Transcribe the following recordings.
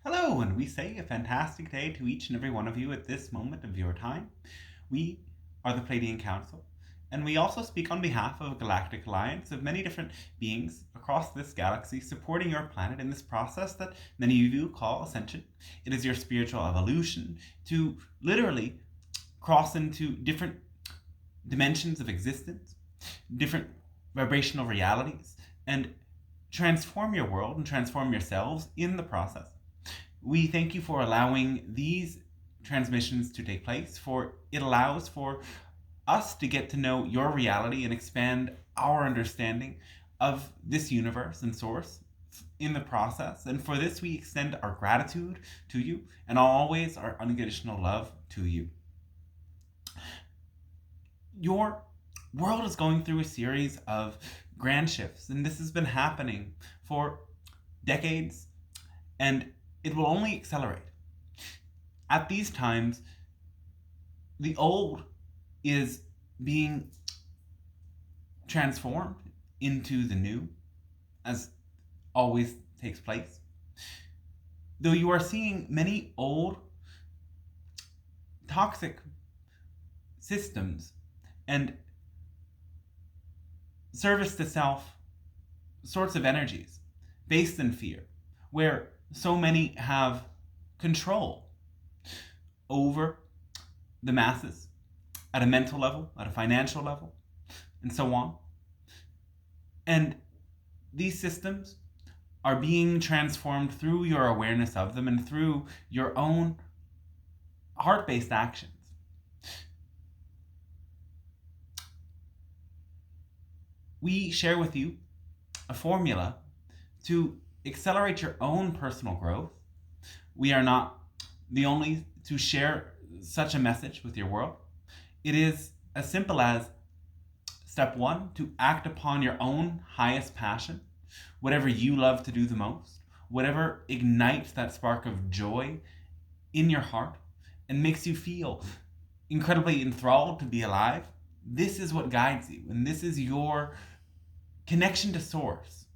Hello, and we say a fantastic day to each and every one of you at this moment of your time. We are the Pleiadian Council, and we also speak on behalf of a galactic alliance of many different beings across this galaxy supporting your planet in this process that many of you call ascension. It is your spiritual evolution to literally cross into different dimensions of existence, different vibrational realities, and transform your world and transform yourselves in the process. We thank you for allowing these transmissions to take place, for it allows for us to get to know your reality and expand our understanding of this universe and source in the process. And for this, we extend our gratitude to you and always our unconditional love to you. Your world is going through a series of grand shifts, and this has been happening for decades, and it will only accelerate. At these times, the old is being transformed into the new, as always takes place. Though you are seeing many old toxic systems and service to self sorts of energies based in fear, where so many have control over the masses at a mental level, at a financial level, and so on. And these systems are being transformed through your awareness of them and through your own heart-based actions. We share with you a formula to accelerate your own personal growth. We are not the only to share such a message with your world. It is as simple as step one, to act upon your own highest passion, whatever you love to do the most, whatever ignites that spark of joy in your heart and makes you feel incredibly enthralled to be alive. This is what guides you, and this is your connection to source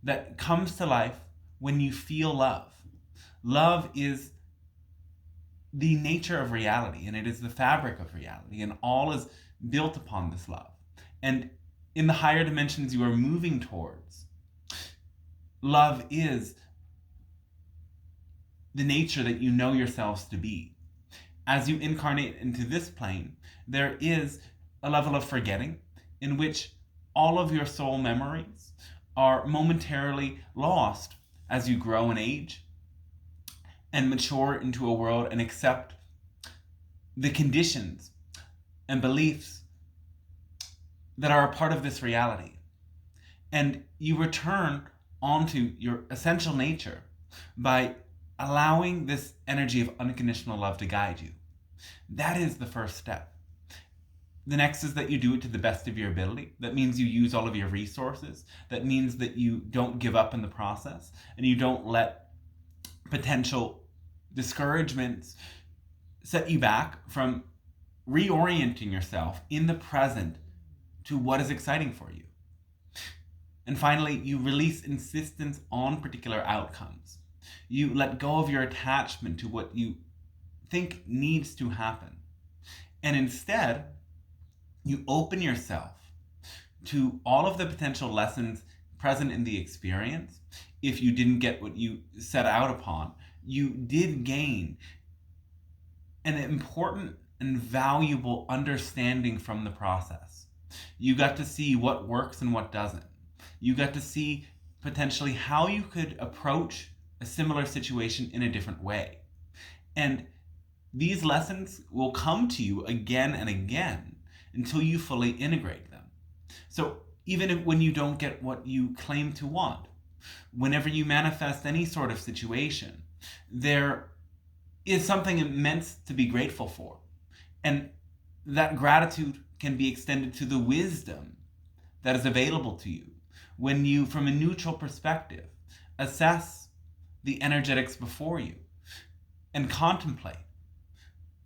that comes to life when you feel love. Love is the nature of reality, and it is the fabric of reality, and all is built upon this love. And in the higher dimensions you are moving towards, love is the nature that you know yourselves to be. As you incarnate into this plane, there is a level of forgetting in which all of your soul memories are momentarily lost as you grow in age and mature into a world and accept the conditions and beliefs that are a part of this reality. And you return onto your essential nature by allowing this energy of unconditional love to guide you. That is the first step. The next is that you do it to the best of your ability. That means you use all of your resources. That means that you don't give up in the process and you don't let potential discouragements set you back from reorienting yourself in the present to what is exciting for you. And finally, you release insistence on particular outcomes. You let go of your attachment to what you think needs to happen. And instead, you open yourself to all of the potential lessons present in the experience. If you didn't get what you set out upon, you did gain an important and valuable understanding from the process. You got to see what works and what doesn't. You got to see potentially how you could approach a similar situation in a different way. And these lessons will come to you again and again until you fully integrate them. So even when you don't get what you claim to want, whenever you manifest any sort of situation, there is something immense to be grateful for. And that gratitude can be extended to the wisdom that is available to you when you, from a neutral perspective, assess the energetics before you and contemplate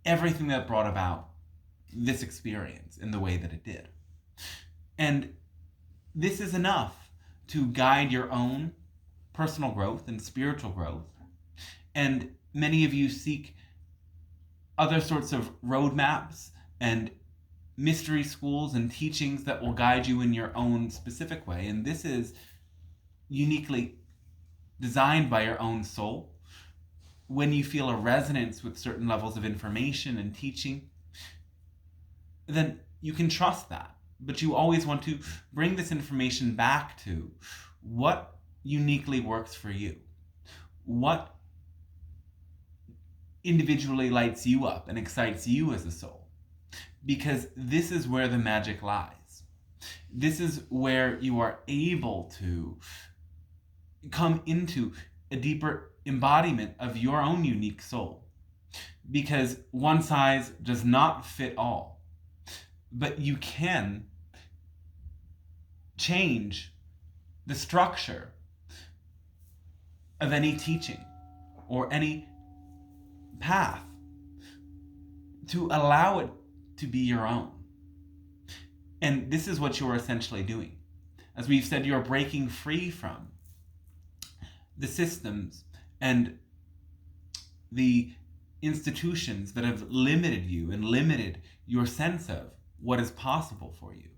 everything that brought about this experience in the way that it did. And this is enough to guide your own personal growth and spiritual growth And many of you seek other sorts of roadmaps and mystery schools and teachings that will guide you in your own specific way. And this is uniquely designed by your own soul. When you feel a resonance with certain levels of information and teaching, then you can trust that. But you always want to bring this information back to what uniquely works for you. What individually lights you up and excites you as a soul. Because this is where the magic lies. This is where you are able to come into a deeper embodiment of your own unique soul. Because one size does not fit all. But you can change the structure of any teaching or any path to allow it to be your own. And this is what you're essentially doing. As we've said, you're breaking free from the systems and the institutions that have limited you and limited your sense of what is possible for you.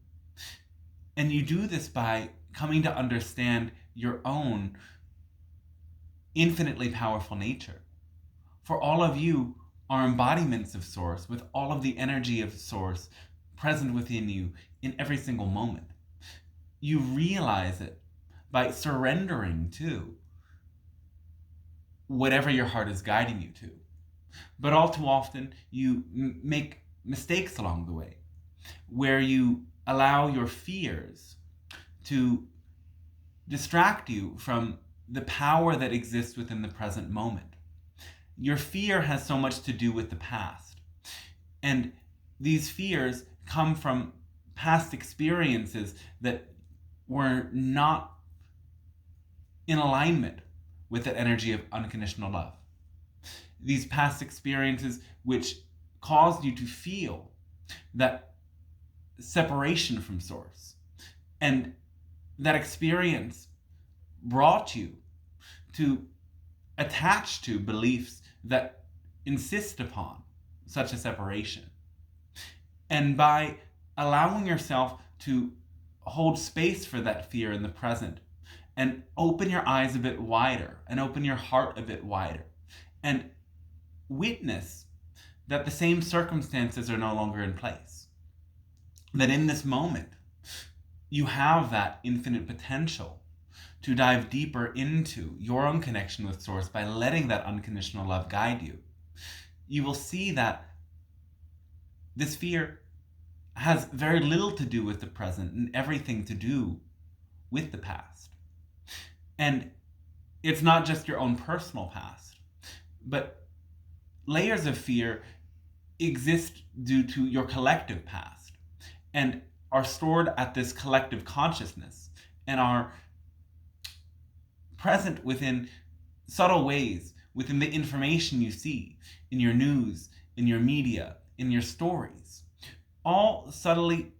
And you do this by coming to understand your own infinitely powerful nature. For all of you are embodiments of Source with all of the energy of Source present within you in every single moment. You realize it by surrendering to whatever your heart is guiding you to. But all too often, you make mistakes along the way, where you allow your fears to distract you from the power that exists within the present moment. Your fear has so much to do with the past. And these fears come from past experiences that were not in alignment with that energy of unconditional love. These past experiences which caused you to feel that separation from Source. And that experience brought you to attach to beliefs that insist upon such a separation. And by allowing yourself to hold space for that fear in the present and open your eyes a bit wider and open your heart a bit wider and witness that the same circumstances are no longer in place. That in this moment, you have that infinite potential to dive deeper into your own connection with Source by letting that unconditional love guide you. You will see that this fear has very little to do with the present and everything to do with the past. And it's not just your own personal past, but layers of fear exist due to your collective past and are stored at this collective consciousness and are present within subtle ways, within the information you see in your news, in your media, in your stories, all subtly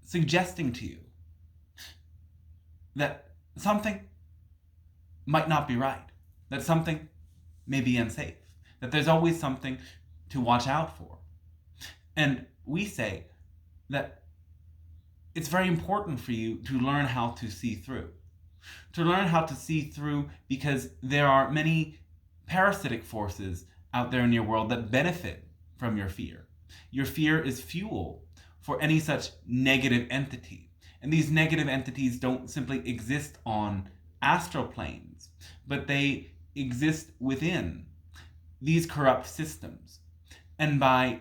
suggesting to you that something might not be right, that something may be unsafe, that there's always something to watch out for. And we say that it's very important for you to learn how to see through. To learn how to see through because there are many parasitic forces out there in your world that benefit from your fear. Your fear is fuel for any such negative entity. And these negative entities don't simply exist on astral planes, but they exist within these corrupt systems. And by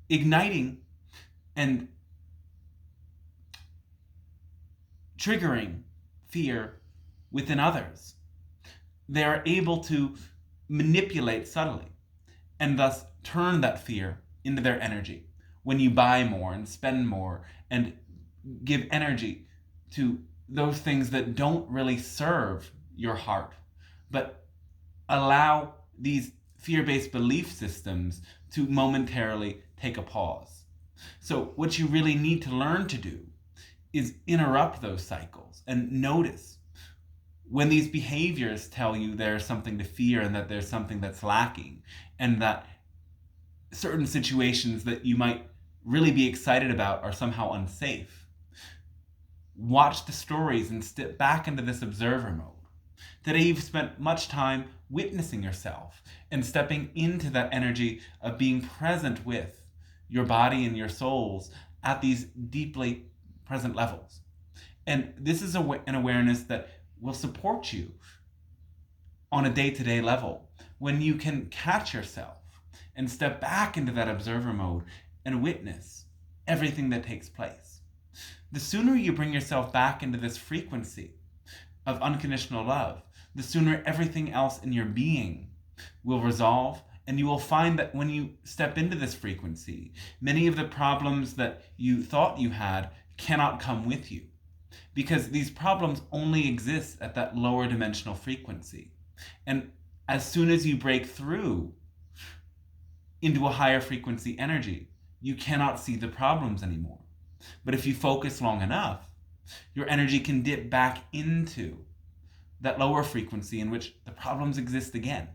igniting and triggering fear within others, they are able to manipulate subtly and thus turn that fear into their energy. When you buy more and spend more and give energy to those things that don't really serve your heart, but allow these fear-based belief systems to momentarily take a pause. So what you really need to learn to do is interrupt those cycles and notice when these behaviors tell you there's something to fear and that there's something that's lacking, and that certain situations that you might really be excited about are somehow unsafe, watch the stories and step back into this observer mode. Today you've spent much time witnessing yourself and stepping into that energy of being present with your body and your souls at these deeply present levels. And this is an awareness that will support you on a day-to-day level when you can catch yourself and step back into that observer mode and witness everything that takes place. The sooner you bring yourself back into this frequency of unconditional love, the sooner everything else in your being will resolve, and you will find that when you step into this frequency, many of the problems that you thought you had cannot come with you, because these problems only exist at that lower dimensional frequency. And as soon as you break through into a higher frequency energy, you cannot see the problems anymore. But if you focus long enough, your energy can dip back into that lower frequency in which the problems exist again.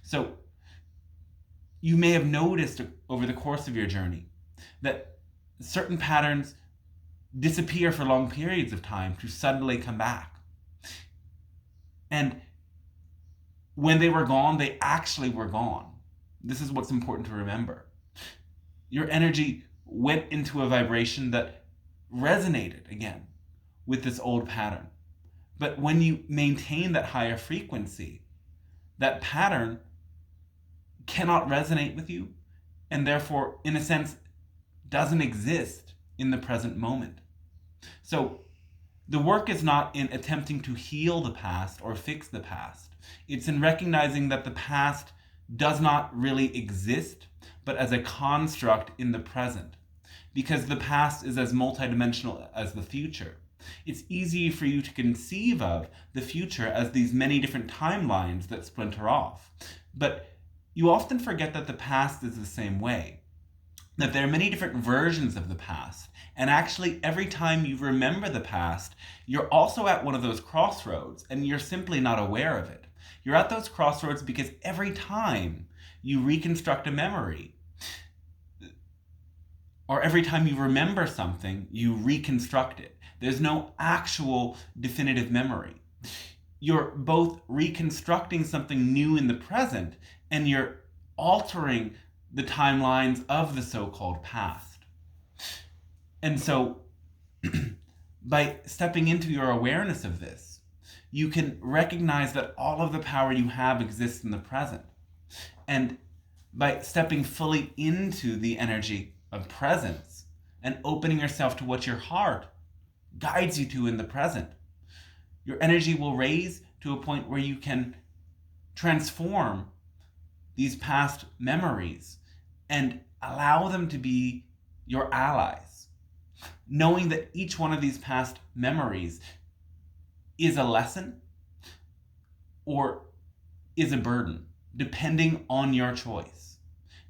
So you may have noticed over the course of your journey that certain patterns disappear for long periods of time to suddenly come back. And when they were gone, they actually were gone. This is what's important to remember. Your energy went into a vibration that resonated again with this old pattern. But when you maintain that higher frequency, that pattern cannot resonate with you, and therefore, in a sense, doesn't exist in the present moment. So the work is not in attempting to heal the past or fix the past. It's in recognizing that the past does not really exist, but as a construct in the present. Because the past is as multidimensional as the future. It's easy for you to conceive of the future as these many different timelines that splinter off. But you often forget that the past is the same way. That there are many different versions of the past. And actually, every time you remember the past, you're also at one of those crossroads, and you're simply not aware of it. You're at those crossroads because every time you reconstruct a memory, or every time you remember something, you reconstruct it. There's no actual definitive memory. You're both reconstructing something new in the present, and you're altering the timelines of the so-called past. And so, by stepping into your awareness of this, you can recognize that all of the power you have exists in the present. And by stepping fully into the energy of presence and opening yourself to what your heart guides you to in the present, your energy will raise to a point where you can transform these past memories and allow them to be your allies, knowing that each one of these past memories is a lesson or is a burden, depending on your choice,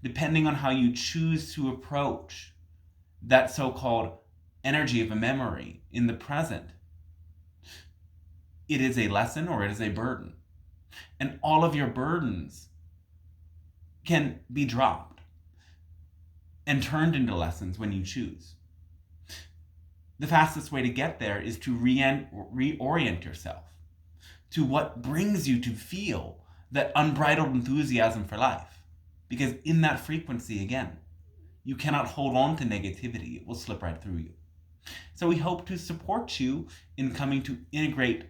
depending on how you choose to approach that so-called energy of a memory in the present. It is a lesson or it is a burden. And all of your burdens can be dropped and turned into lessons when you choose. The fastest way to get there is to reorient yourself to what brings you to feel that unbridled enthusiasm for life. Because in that frequency, again, you cannot hold on to negativity. It will slip right through you. So we hope to support you in coming to integrate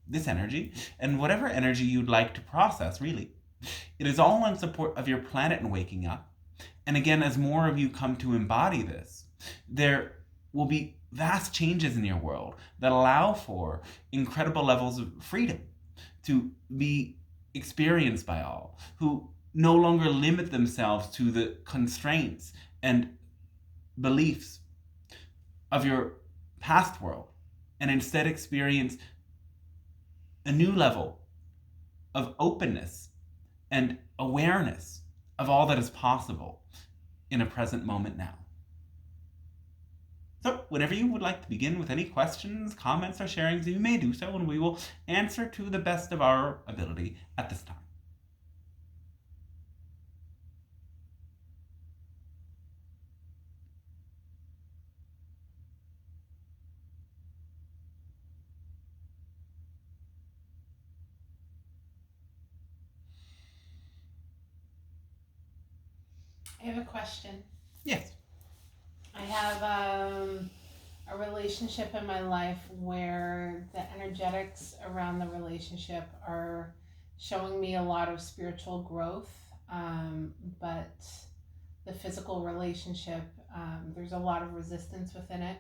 this energy and whatever energy you'd like to process, really. It is all in support of your planet and waking up. And again, as more of you come to embody this, there will be vast changes in your world that allow for incredible levels of freedom to be experienced by all, who no longer limit themselves to the constraints and beliefs of your past world, and instead experience a new level of openness and awareness of all that is possible in a present moment now. So, whenever you would like to begin with any questions, comments, or sharings, you may do so, and we will answer to the best of our ability at this time. I have a question. Yes. I have a relationship in my life where the energetics around the relationship are showing me a lot of spiritual growth, but the physical relationship, there's a lot of resistance within it.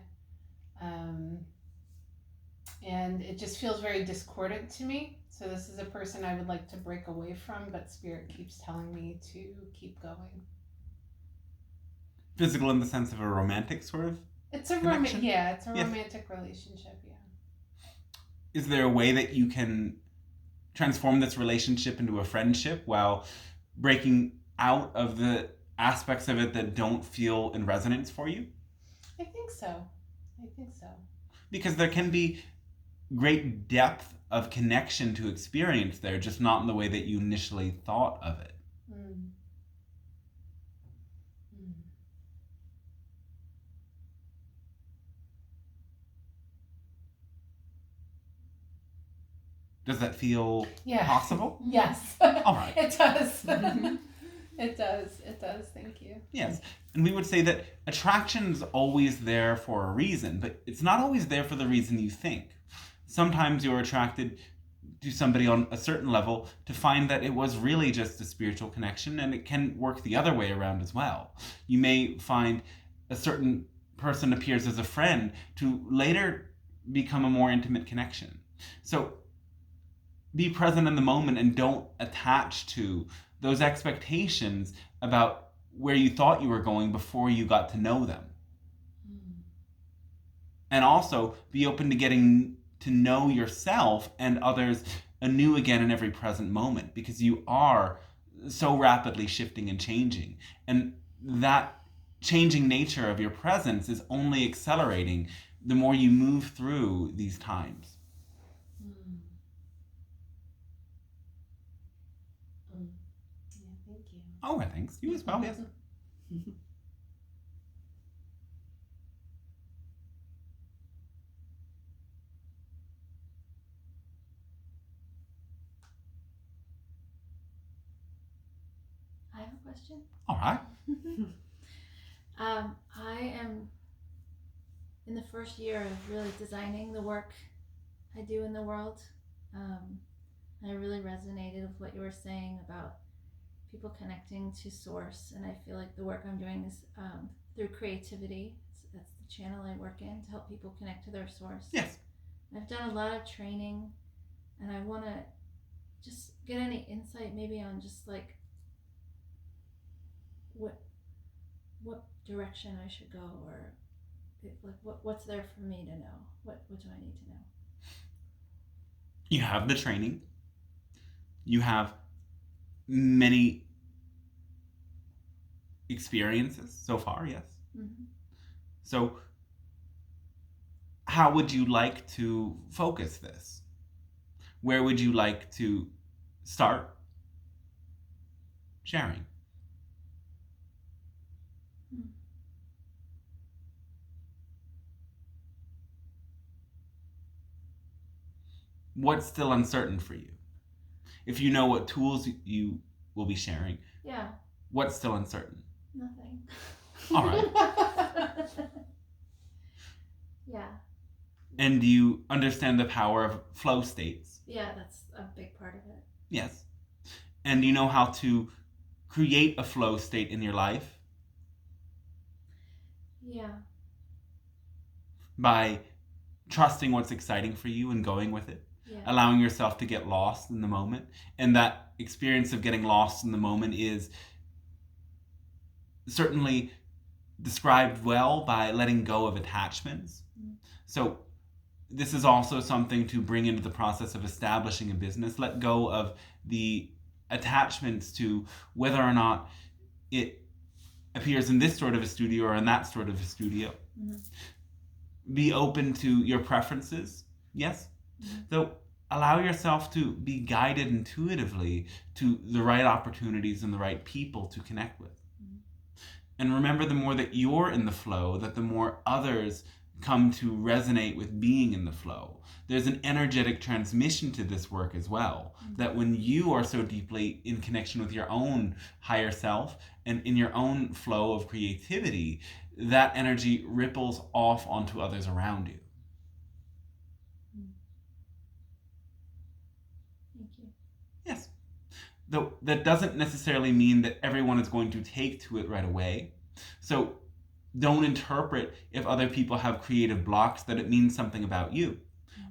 Um, and it just feels very discordant to me. So, this is a person I would like to break away from, but Spirit keeps telling me to keep going. Physical in the sense of a romantic sort of It's a connection? it's a Yes. romantic relationship, yeah. Is there a way that you can transform this relationship into a friendship while breaking out of the aspects of it that don't feel in resonance for you? I think so. I think so. Because there can be great depth of connection to experience there, just not in the way that you initially thought of it. Mm. Mm. Does that feel Yeah. possible? Yes. All right. It does. It does. It does. Thank you. Yes. And we would say that attraction's always there for a reason, but it's not always there for the reason you think. Sometimes you're attracted to somebody on a certain level to find that it was really just a spiritual connection, and it can work the other way around as well. You may find a certain person appears as a friend to later become a more intimate connection. So be present in the moment and don't attach to those expectations about where you thought you were going before you got to know them. Mm. And also be open to getting to know yourself and others anew again in every present moment, because you are so rapidly shifting and changing. And that changing nature of your presence is only accelerating the more you move through these times. Mm. Mm. Yeah, thank you. Oh, thanks. You as well, yes. I have a question. All right. I am in the first year of really designing the work I do in the world. I really resonated with what you were saying about people connecting to source, and I feel like the work I'm doing is through creativity. That's the channel I work in, to help people connect to their source. Yes. I've done a lot of training, and I want to just get any insight maybe on just like what direction I should go, or like what's there for me to know. What do I need to know? You have the training. You have many experiences so far, yes. Mm-hmm. So, how would you like to focus this? Where would you like to start sharing? What's still uncertain for you? If you know what tools you will be sharing, Yeah, what's still uncertain? nothing. All right. Yeah, And do you understand the power of flow states? yeah, that's a big part of it. Yes. And do you know how to create a flow state in your life? Yeah, By trusting what's exciting for you and going with it, yeah, allowing yourself to get lost in the moment. And that experience of getting lost in the moment is certainly described well by letting go of attachments. Mm. So this is also something to bring into the process of establishing a business. Let go of the attachments to whether or not it appears in this sort of a studio or in that sort of a studio. Mm-hmm. Be open to your preferences. Yes. So allow yourself to be guided intuitively to the right opportunities and the right people to connect with. And remember, the more that you're in the flow, that the more others come to resonate with being in the flow. There's an energetic transmission to this work as well. That when you are so deeply in connection with your own higher self and in your own flow of creativity, that energy ripples off onto others around you. Thank you. Yes. Though that doesn't necessarily mean that everyone is going to take to it right away. So don't interpret if other people have creative blocks that it means something about you.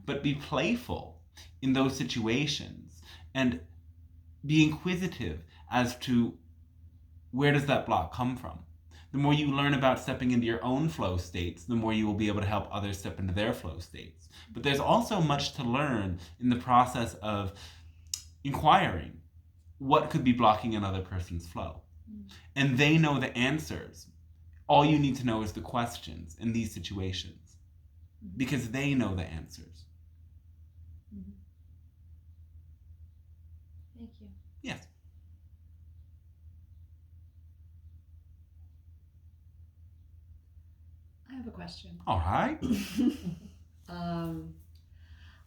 But be playful in those situations and be inquisitive as to where does that block come from. The more you learn about stepping into your own flow states, the more you will be able to help others step into their flow states. But there's also much to learn in the process of inquiring what could be blocking another person's flow. And they know the answers. All you need to know is the questions in these situations, because they know the answers. Thank you. Yes. I have a question. All right.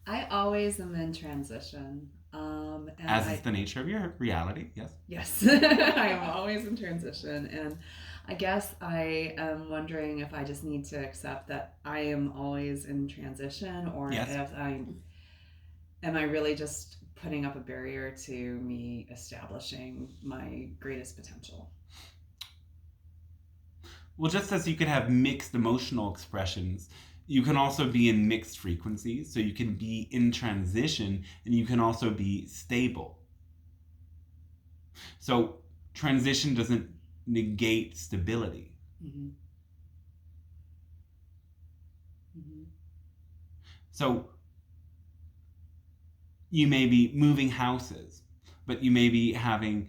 I always am in transition. And As is the nature of your reality, yes. Yes, I am always in transition. And I guess I am wondering if I just need to accept that I am always in transition, or Yes. if am I really just putting up a barrier to me establishing my greatest potential? Well, just as you can have mixed emotional expressions, you can also be in mixed frequencies. So you can be in transition and you can also be stable. So transition doesn't negate stability. Mm-hmm. Mm-hmm. So you may be moving houses, but you may be having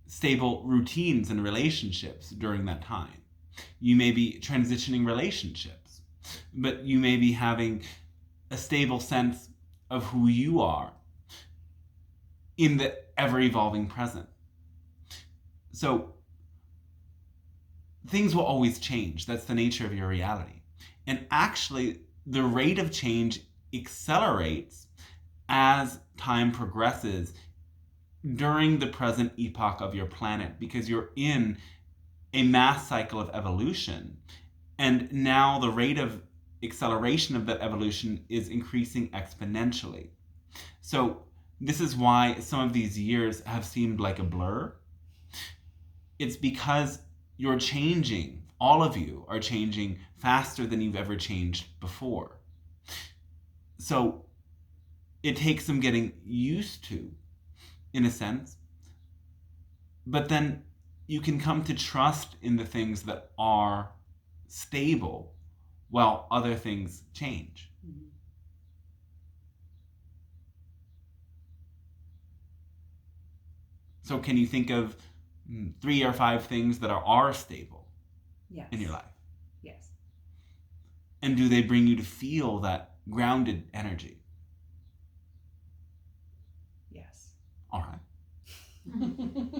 stable routines and relationships during that time. You may be transitioning relationships, but you may be having a stable sense of who you are in the ever-evolving present. So things will always change. That's the nature of your reality. And actually, the rate of change accelerates as time progresses during the present epoch of your planet, because you're in a mass cycle of evolution. And now the rate of acceleration of that evolution is increasing exponentially. So this is why some of these years have seemed like a blur. It's because you're changing. All of you are changing faster than you've ever changed before. So it takes some getting used to, in a sense. But then you can come to trust in the things that are stable while other things change. Mm-hmm. So can you think of 3 or 5 things that are stable Yes. in your life? Yes. And do they bring you to feel that grounded energy? Yes. All right.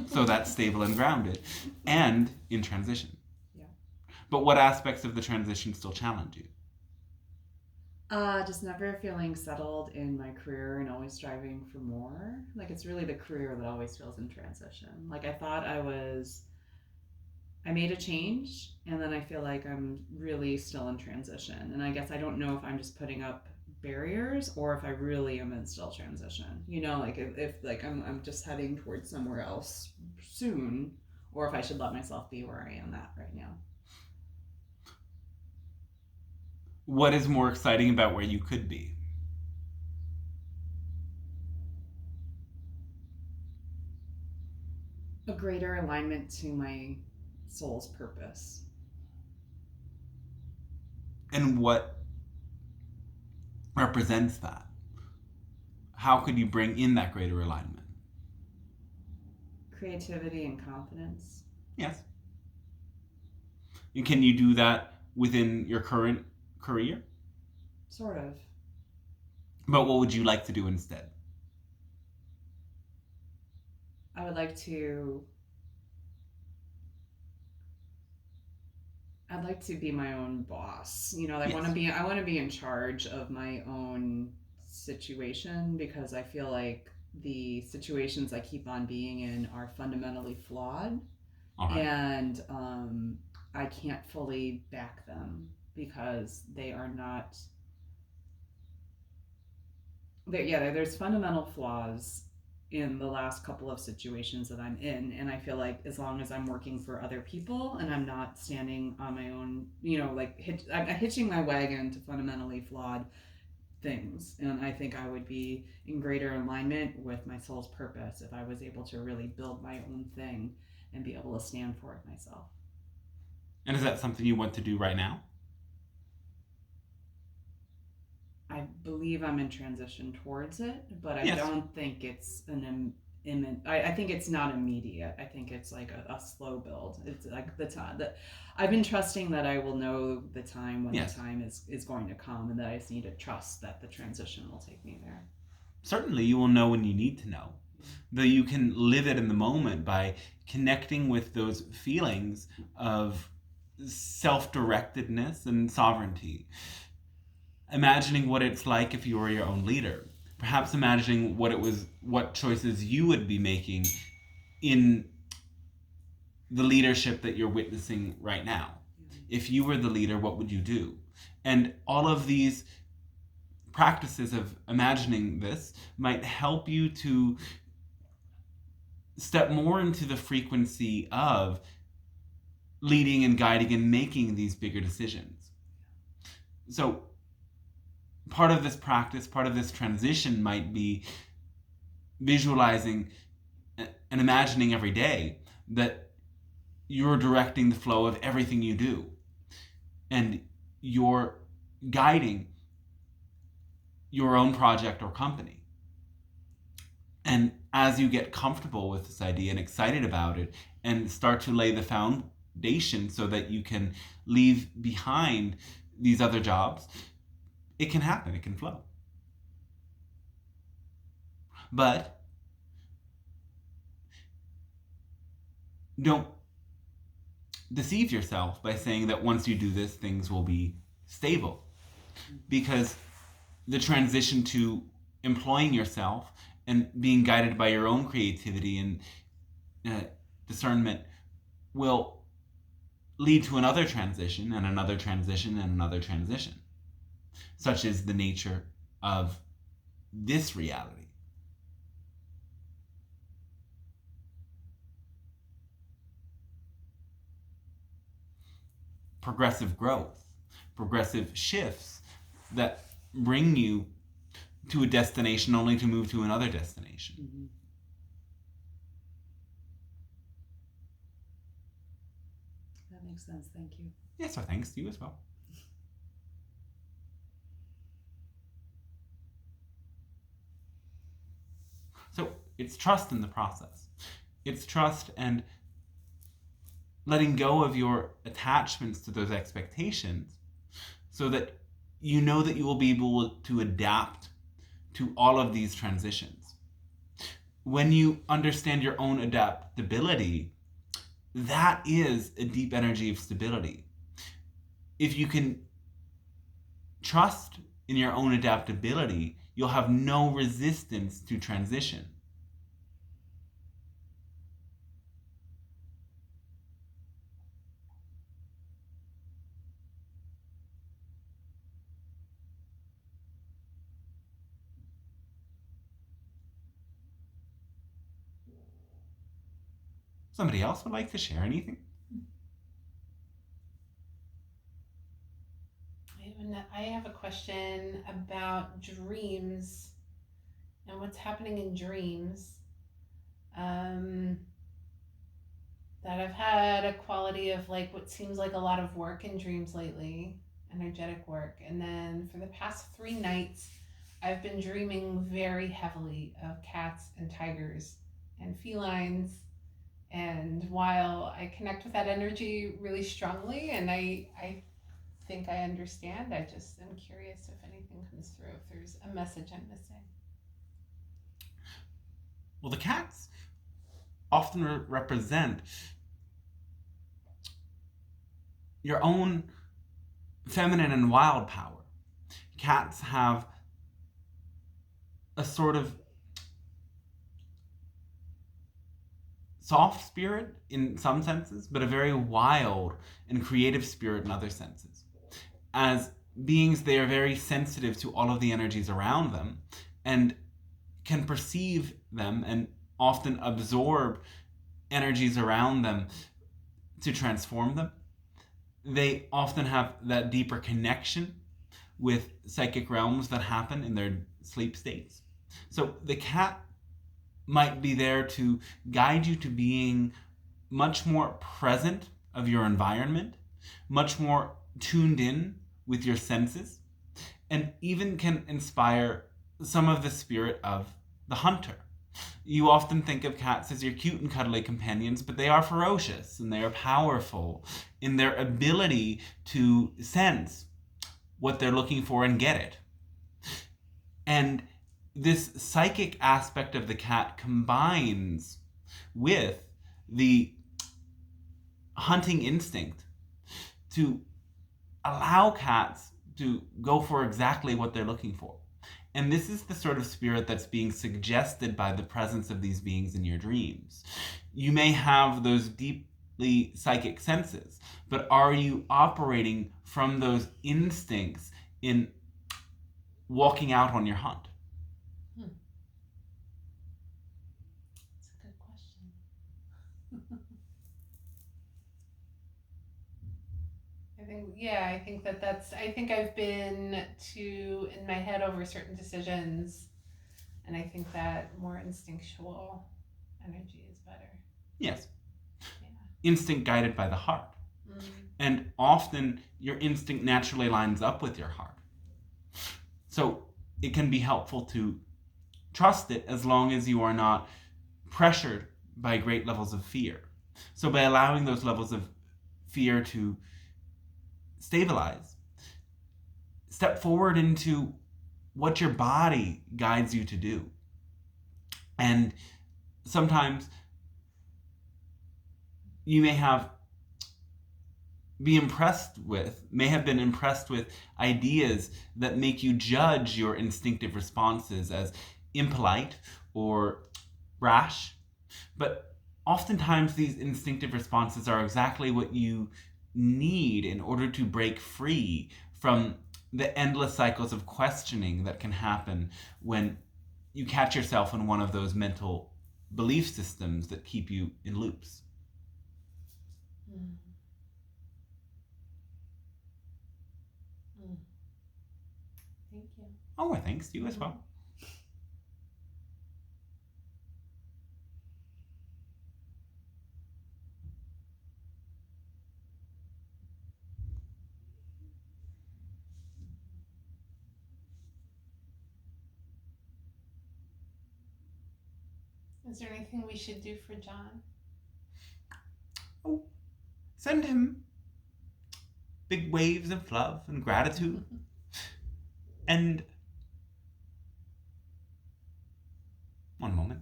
So that's stable and grounded and in transition. Yeah. But what aspects of the transition still challenge you? Just never feeling settled in my career and always striving for more. Like, it's really the career that always feels in transition. Like, I thought I made a change, and then I feel like I'm really still in transition. And I guess I don't know if I'm just putting up barriers or if I really am in still transition. You know, like if like I'm just heading towards somewhere else soon, or if I should let myself be where I am at right now. What is more exciting about where you could be? A greater alignment to my soul's purpose. And what represents that? How could you bring in that greater alignment? Creativity and confidence. Yes. And can you do that within your current career? Sort of. But what would you like to do instead? I would like to. I'd like to be my own boss. You know, I Yes. want to be. I want to be in charge of my own situation, because I feel like the situations I keep on being in are fundamentally flawed, All right. and I can't fully back them because they are not. There's fundamental flaws in the last couple of situations that I'm in, and I feel like as long as I'm working for other people and I'm not standing on my own, I'm hitching my wagon to fundamentally flawed things, and I think I would be in greater alignment with my soul's purpose if I was able to really build my own thing and be able to stand for it myself. And is that something you want to do right now? I believe I'm in transition towards it, but I Yes. don't think it's an I think it's not immediate. I think it's like a slow build. It's like the time that I've been trusting that I will know the time when Yes. the time is going to come, and that I just need to trust that the transition will take me there. Certainly, you will know when you need to know. Though you can live it in the moment by connecting with those feelings of self-directedness and sovereignty. Imagining what it's like if you were your own leader. Perhaps imagining what choices you would be making in the leadership that you're witnessing right now. If you were the leader, what would you do? And all of these practices of imagining this might help you to step more into the frequency of leading and guiding and making these bigger decisions. So part of this practice, part of this transition might be visualizing and imagining every day that you're directing the flow of everything you do, and you're guiding your own project or company. And as you get comfortable with this idea and excited about it and start to lay the foundation so that you can leave behind these other jobs, it can happen, it can flow. But don't deceive yourself by saying that once you do this, things will be stable. Because the transition to employing yourself and being guided by your own creativity and discernment will lead to another transition and another transition and another transition. Such is the nature of this reality. Progressive growth, progressive shifts that bring you to a destination only to move to another destination. Mm-hmm. That makes sense. Thank you. Yes, so thanks to you as well. So it's trust in the process. It's trust and letting go of your attachments to those expectations so that you know that you will be able to adapt to all of these transitions. When you understand your own adaptability, that is a deep energy of stability. If you can trust in your own adaptability, you'll have no resistance to transition. Somebody else would like to share anything? I have a question about dreams and what's happening in dreams. That I've had a quality of like what seems like a lot of work in dreams lately, energetic work. And then for the past 3 nights, I've been dreaming very heavily of cats and tigers and felines. And while I connect with that energy really strongly, and I think I understand. I just am curious if anything comes through, if there's a message I'm missing. Well, the cats often represent your own feminine and wild power. Cats have a sort of soft spirit in some senses, but a very wild and creative spirit in other senses. As beings, they are very sensitive to all of the energies around them and can perceive them and often absorb energies around them to transform them. They often have that deeper connection with psychic realms that happen in their sleep states. So the cat might be there to guide you to being much more present of your environment, much more tuned in with your senses, and even can inspire some of the spirit of the hunter. You often think of cats as your cute and cuddly companions, but they are ferocious and they are powerful in their ability to sense what they're looking for and get it. And this psychic aspect of the cat combines with the hunting instinct to allow cats to go for exactly what they're looking for. And this is the sort of spirit that's being suggested by the presence of these beings in your dreams. You may have those deeply psychic senses, but are you operating from those instincts in walking out on your hunt? That's a good question. I think I've been in my head over certain decisions, and I think that more instinctual energy is better. Yes. Yeah. Instinct guided by the heart. And often your instinct naturally lines up with your heart. So it can be helpful to trust it as long as you are not pressured by great levels of fear. So by allowing those levels of fear to stabilize, step forward into what your body guides you to do. And sometimes you may have been impressed with ideas that make you judge your instinctive responses as impolite or rash. But oftentimes these instinctive responses are exactly what you need in order to break free from the endless cycles of questioning that can happen when you catch yourself in one of those mental belief systems that keep you in loops. Thank you. Oh, well, thanks to you as well. Is there anything we should do for John? Oh, send him big waves of love and gratitude. And one moment.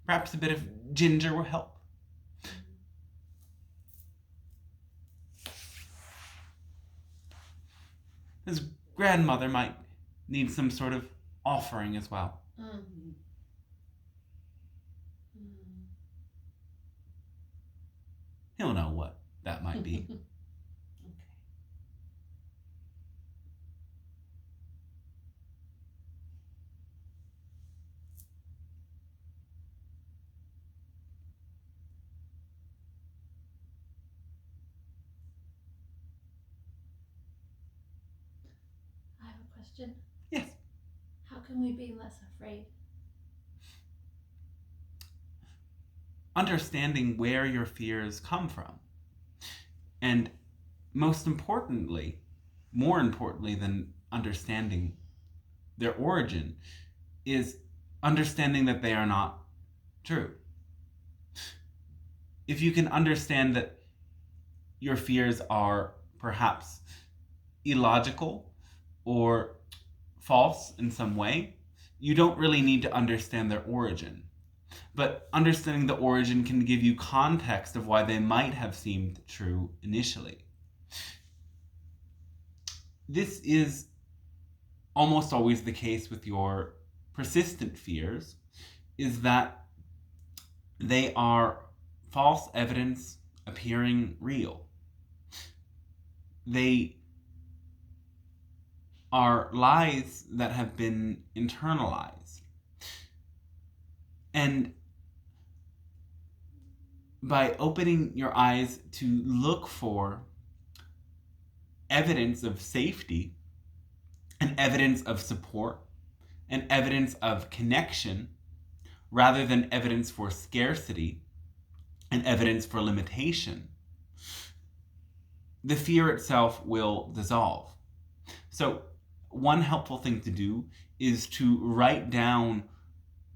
Perhaps a bit of ginger will help. His grandmother might need some sort of offering as well. He'll know what that might be. Okay. I have a question. Yes. How can we be less afraid? Understanding where your fears come from. And most importantly, more importantly than understanding their origin, is understanding that they are not true. If you can understand that your fears are perhaps illogical or false in some way, you don't really need to understand their origin. But understanding the origin can give you context of why they might have seemed true initially. This is almost always the case with your persistent fears, is that they are false evidence appearing real. They are lies that have been internalized. And by opening your eyes to look for evidence of safety and evidence of support and evidence of connection rather than evidence for scarcity and evidence for limitation, the fear itself will dissolve. So one helpful thing to do is to write down,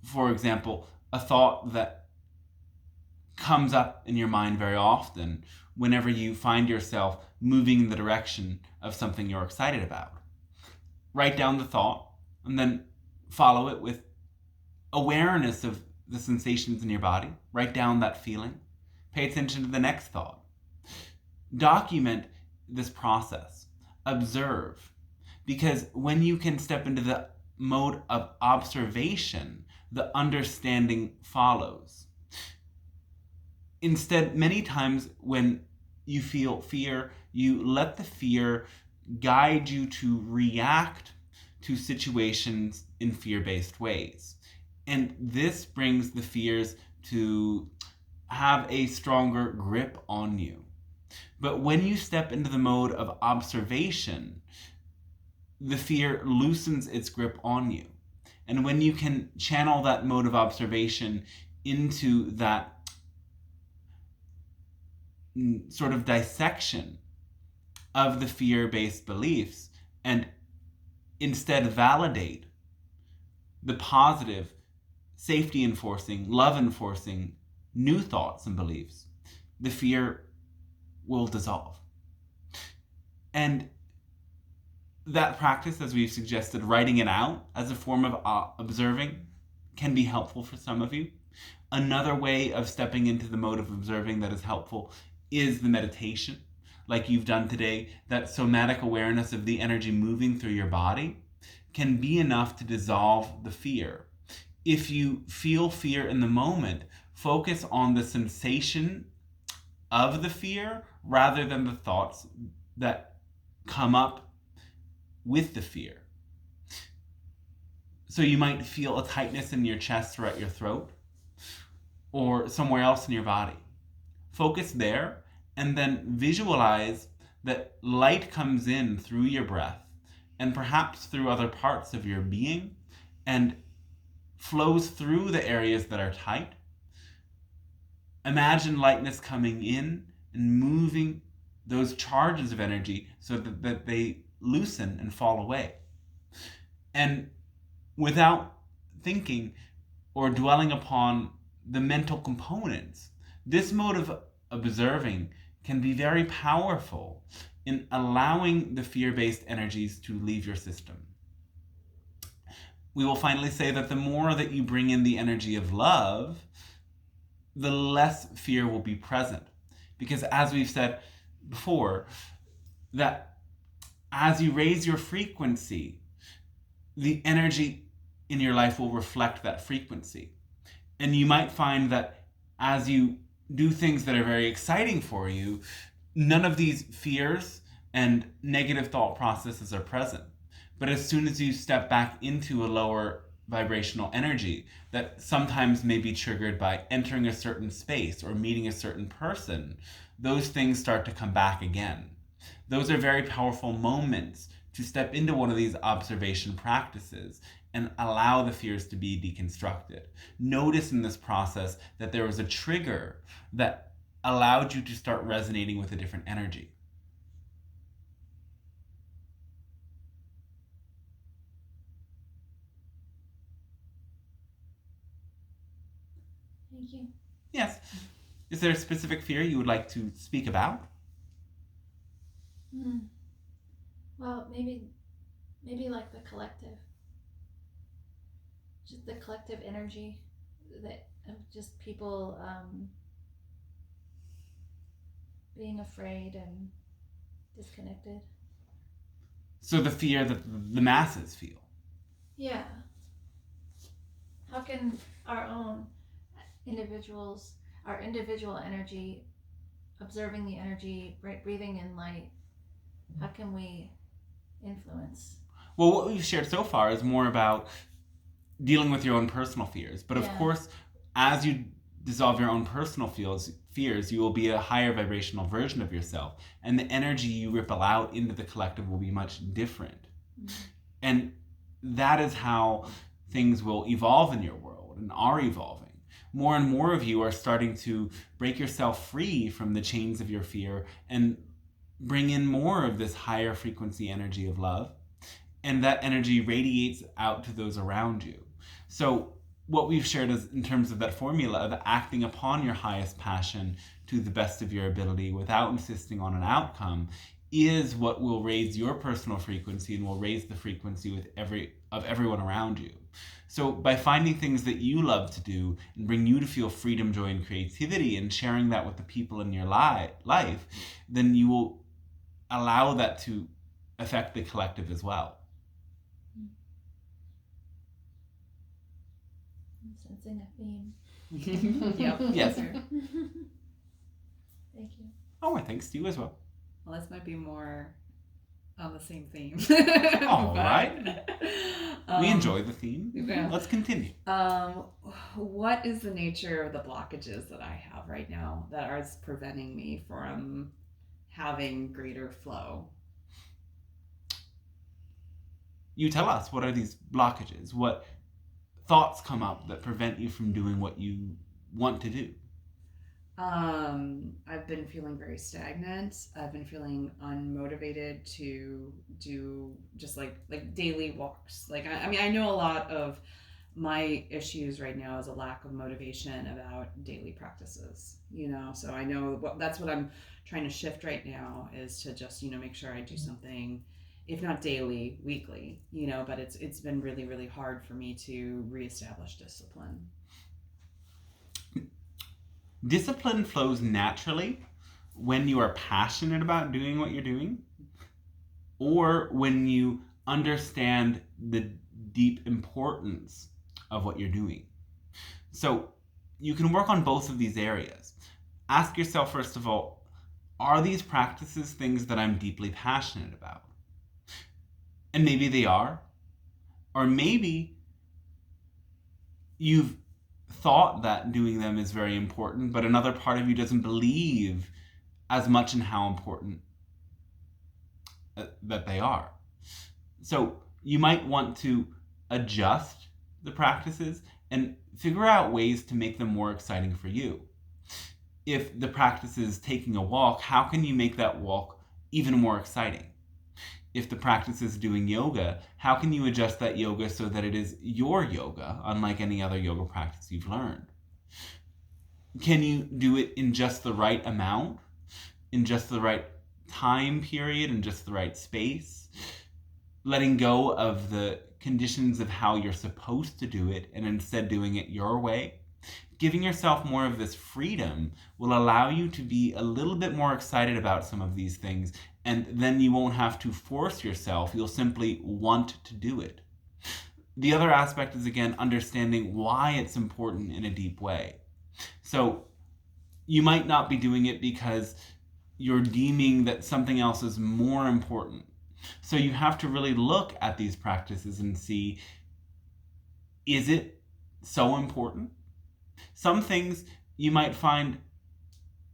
for example, a thought that comes up in your mind very often whenever you find yourself moving in the direction of something you're excited about. Write down the thought and then follow it with awareness of the sensations in your body. Write down that feeling. Pay attention to the next thought. Document this process. Observe. Because when you can step into the mode of observation, the understanding follows. Instead, many times when you feel fear, you let the fear guide you to react to situations in fear-based ways. And this brings the fears to have a stronger grip on you. But when you step into the mode of observation, the fear loosens its grip on you. And when you can channel that mode of observation into that sort of dissection of the fear-based beliefs and instead validate the positive, safety-enforcing, love-enforcing new thoughts and beliefs, the fear will dissolve. And that practice, as we've suggested, writing it out as a form of observing, can be helpful for some of you. Another way of stepping into the mode of observing that is helpful is the meditation, like you've done today. That somatic awareness of the energy moving through your body can be enough to dissolve the fear. If you feel fear in the moment, focus on the sensation of the fear rather than the thoughts that come up with the fear. So you might feel a tightness in your chest or at your throat or somewhere else in your body. Focus there and then visualize that light comes in through your breath and perhaps through other parts of your being and flows through the areas that are tight. Imagine lightness coming in and moving those charges of energy so that they loosen and fall away. And without thinking or dwelling upon the mental components, this mode of observing can be very powerful in allowing the fear-based energies to leave your system. We will finally say that the more that you bring in the energy of love, the less fear will be present. Because as we've said before, that as you raise your frequency, the energy in your life will reflect that frequency. And you might find that as you do things that are very exciting for you, none of these fears and negative thought processes are present. But as soon as you step back into a lower vibrational energy that sometimes may be triggered by entering a certain space or meeting a certain person, those things start to come back again. Those are very powerful moments to step into one of these observation practices and allow the fears to be deconstructed. Notice in this process that there was a trigger that allowed you to start resonating with a different energy. Thank you. Yes. Is there a specific fear you would like to speak about? Well, maybe like the collective, just the collective energy that of just people being afraid and disconnected. So the fear that the masses feel. Yeah. How can our own our individual energy, observing the energy, breathing in light, how can we influence? Well, what we've shared so far is more about dealing with your own personal fears. But of course, as you dissolve your own personal fears, you will be a higher vibrational version of yourself. And the energy you ripple out into the collective will be much different. Mm-hmm. And that is how things will evolve in your world and are evolving. More and more of you are starting to break yourself free from the chains of your fear and bring in more of this higher frequency energy of love. And that energy radiates out to those around you. So what we've shared is in terms of that formula of acting upon your highest passion to the best of your ability without insisting on an outcome is what will raise your personal frequency and will raise the frequency of everyone around you. So by finding things that you love to do and bring you to feel freedom, joy, and creativity and sharing that with the people in your life, then you will allow that to affect the collective as well. I'm sensing a theme. Yep. Yes. Thank you. Oh, and thanks to you as well. Well, this might be more on the same theme. All right. We enjoy the theme. Yeah. Let's continue. What is the nature of the blockages that I have right now that are preventing me from having greater flow? You tell us, what are these blockages? What thoughts come up that prevent you from doing what you want to do? I've been feeling very stagnant. I've been feeling unmotivated to do just like daily walks. Like, I mean, I know a lot of my issues right now is a lack of motivation about daily practices, so I know that's what I'm trying to shift right now, is to just, make sure I do something, if not daily, weekly, but it's been really, really hard for me to reestablish discipline. Discipline flows naturally when you are passionate about doing what you're doing, or when you understand the deep importance of what you're doing. So you can work on both of these areas. Ask yourself, first of all, are these practices things that I'm deeply passionate about? And maybe they are. Or maybe you've thought that doing them is very important, but another part of you doesn't believe as much in how important that they are. So you might want to adjust the practices and figure out ways to make them more exciting for you. If the practice is taking a walk, how can you make that walk even more exciting? If the practice is doing yoga, how can you adjust that yoga so that it is your yoga, unlike any other yoga practice you've learned? Can you do it in just the right amount, in just the right time period, in just the right space? Letting go of the conditions of how you're supposed to do it and instead doing it your way. Giving yourself more of this freedom will allow you to be a little bit more excited about some of these things, and then you won't have to force yourself. You'll simply want to do it. The other aspect is, again, understanding why it's important in a deep way. So you might not be doing it because you're deeming that something else is more important. So you have to really look at these practices and see, is it so important? Some things you might find,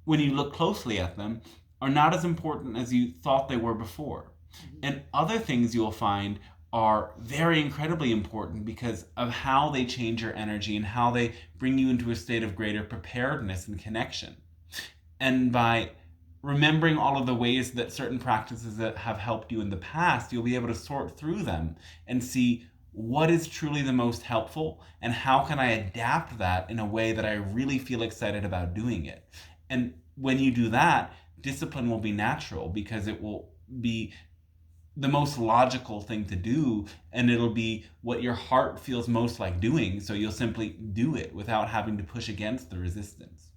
when you look closely at them, are not as important as you thought they were before. Mm-hmm. And other things you'll find are very incredibly important because of how they change your energy and how they bring you into a state of greater preparedness and connection. And by remembering all of the ways that certain practices that have helped you in the past, you'll be able to sort through them and see what is truly the most helpful and how can I adapt that in a way that I really feel excited about doing it. And when you do that, discipline will be natural because it will be the most logical thing to do, and it'll be what your heart feels most like doing, so you'll simply do it without having to push against the resistance.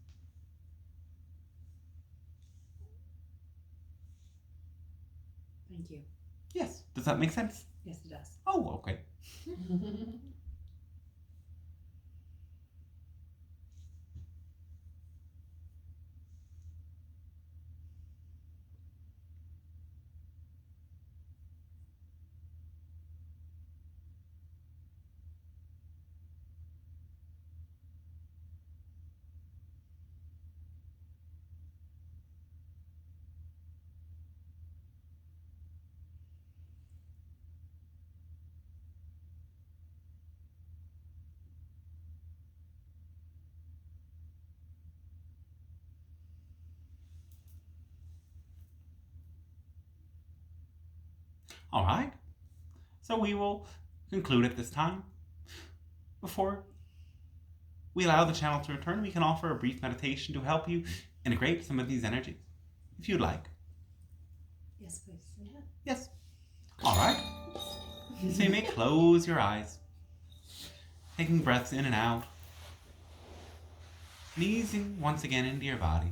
Thank you. Yes. Does that make sense? Yes, it does. Oh, okay. All right. So we will conclude at this time. Before we allow the channel to return, we can offer a brief meditation to help you integrate some of these energies, if you'd like. Yes, please. Yeah. Yes. All right. So you may close your eyes, taking breaths in and out, and easing once again into your body.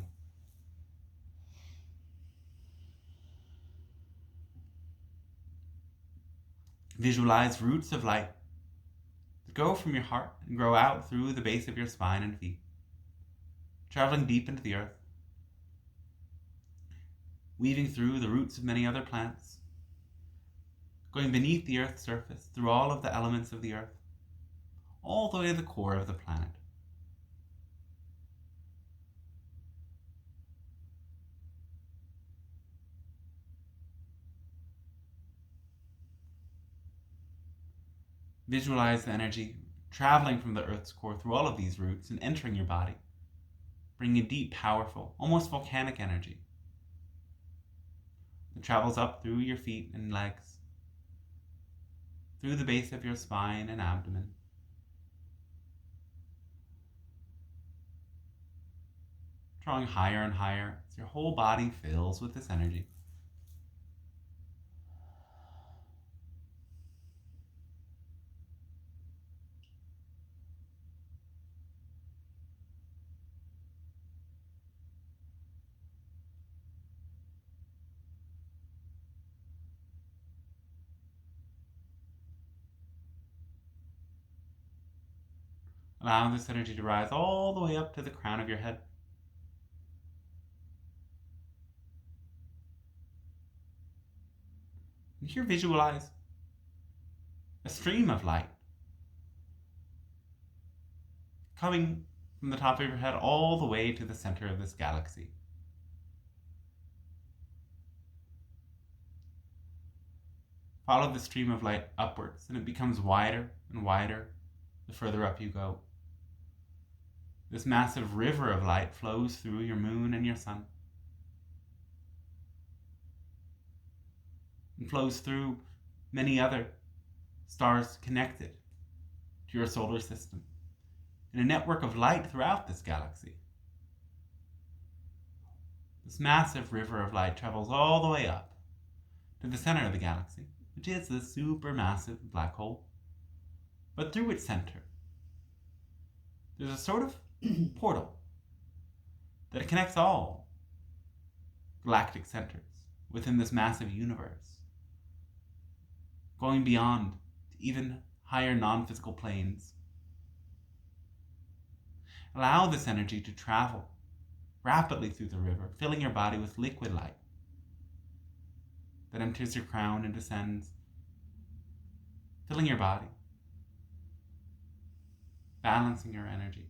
Visualize roots of light that go from your heart and grow out through the base of your spine and feet, traveling deep into the earth, weaving through the roots of many other plants, going beneath the earth's surface through all of the elements of the earth, all the way to the core of the planet. Visualize the energy traveling from the earth's core through all of these roots and entering your body, bringing a deep, powerful, almost volcanic energy that travels up through your feet and legs, through the base of your spine and abdomen, drawing higher and higher as your whole body fills with this energy. Allow this energy to rise all the way up to the crown of your head. And here visualize a stream of light coming from the top of your head all the way to the center of this galaxy. Follow the stream of light upwards, and it becomes wider and wider the further up you go. This massive river of light flows through your moon and your sun, and flows through many other stars connected to your solar system in a network of light throughout this galaxy. This massive river of light travels all the way up to the center of the galaxy, which is this supermassive black hole. But through its center, there's a sort of portal that connects all galactic centers within this massive universe, going beyond to even higher non-physical planes. Allow this energy to travel rapidly through the river, filling your body with liquid light that enters your crown and descends, filling your body, balancing your energy.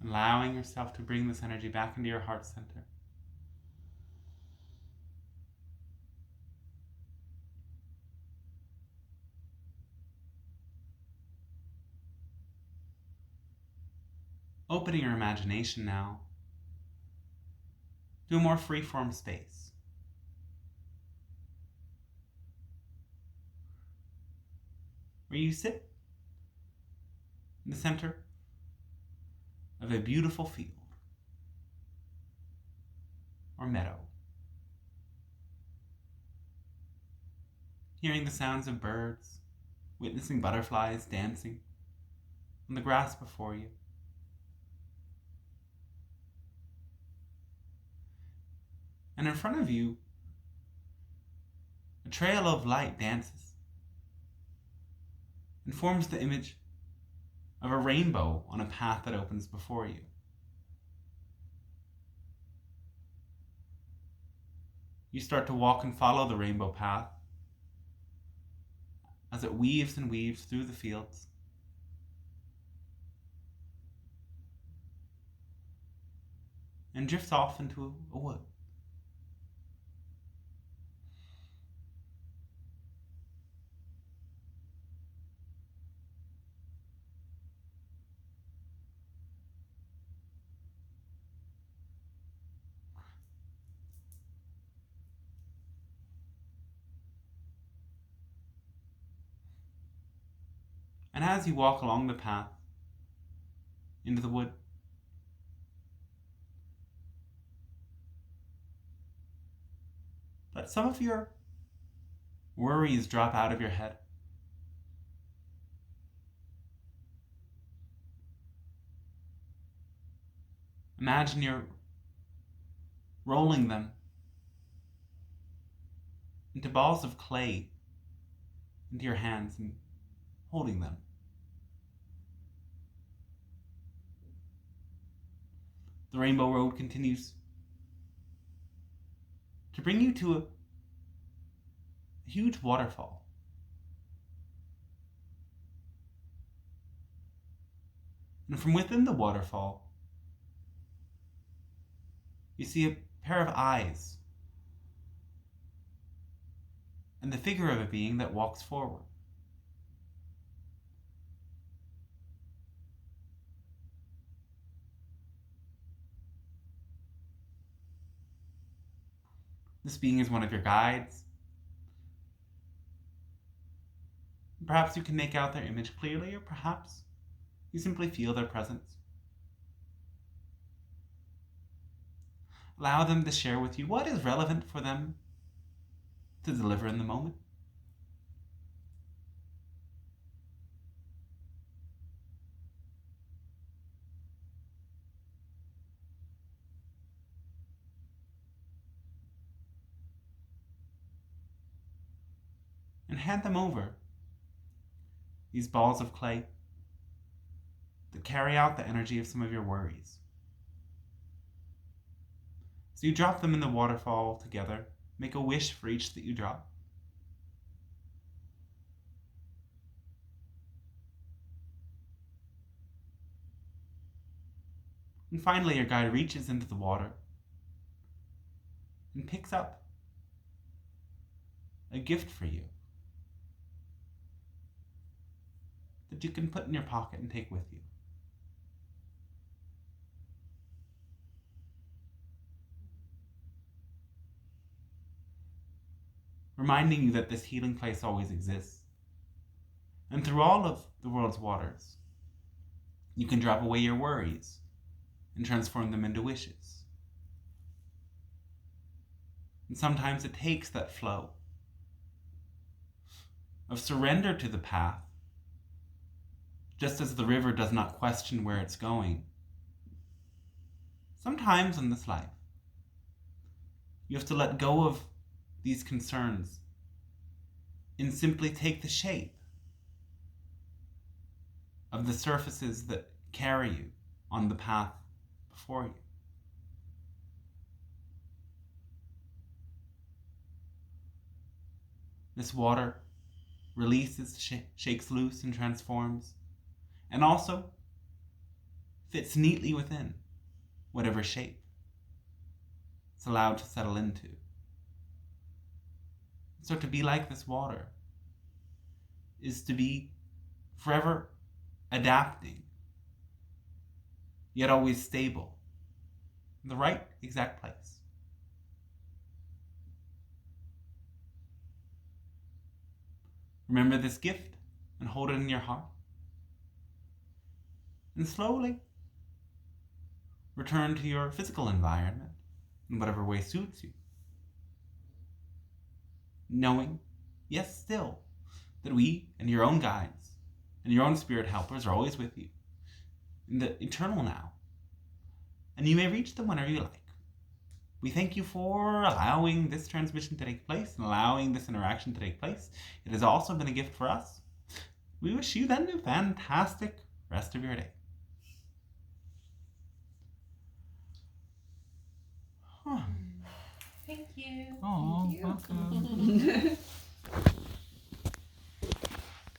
Allowing yourself to bring this energy back into your heart center. opening your imagination now to a more free-form space. Where you sit in the center of a beautiful field or meadow, hearing the sounds of birds, witnessing butterflies dancing on the grass before you. And in front of you, a trail of light dances and forms the image of a rainbow on a path that opens before you. You start to walk and follow the rainbow path as it weaves and weaves through the fields. And drifts off into a wood. And as you walk along the path into the wood, let some of your worries drop out of your head. Imagine you're rolling them into balls of clay into your hands and holding them. The rainbow road continues to bring you to a huge waterfall. And from within the waterfall, you see a pair of eyes and the figure of a being that walks forward. This being is one of your guides. Perhaps you can make out their image clearly, or perhaps you simply feel their presence. Allow them to share with you what is relevant for them to deliver in the moment. And hand them over these balls of clay that carry out the energy of some of your worries. So you drop them in the waterfall together. Make a wish for each that you drop. And finally, your guide reaches into the water and picks up a gift for you that you can put in your pocket and take with you. Reminding you that this healing place always exists. And through all of the world's waters, you can drop away your worries and transform them into wishes. And sometimes it takes that flow of surrender to the path, just as the river does not question where it's going. Sometimes in this life, you have to let go of these concerns and simply take the shape of the surfaces that carry you on the path before you. This water releases, shakes loose, and transforms, and also fits neatly within whatever shape it's allowed to settle into. So to be like this water is to be forever adapting yet always stable, in the right exact place. Remember this gift and hold it in your heart. And slowly return to your physical environment in whatever way suits you. Knowing, yes, still, that we and your own guides and your own spirit helpers are always with you in the eternal now. And you may reach them whenever you like. We thank you for allowing this transmission to take place and allowing this interaction to take place. It has also been a gift for us. We wish you then a fantastic rest of your day. Thank you. Oh, Thank you. welcome.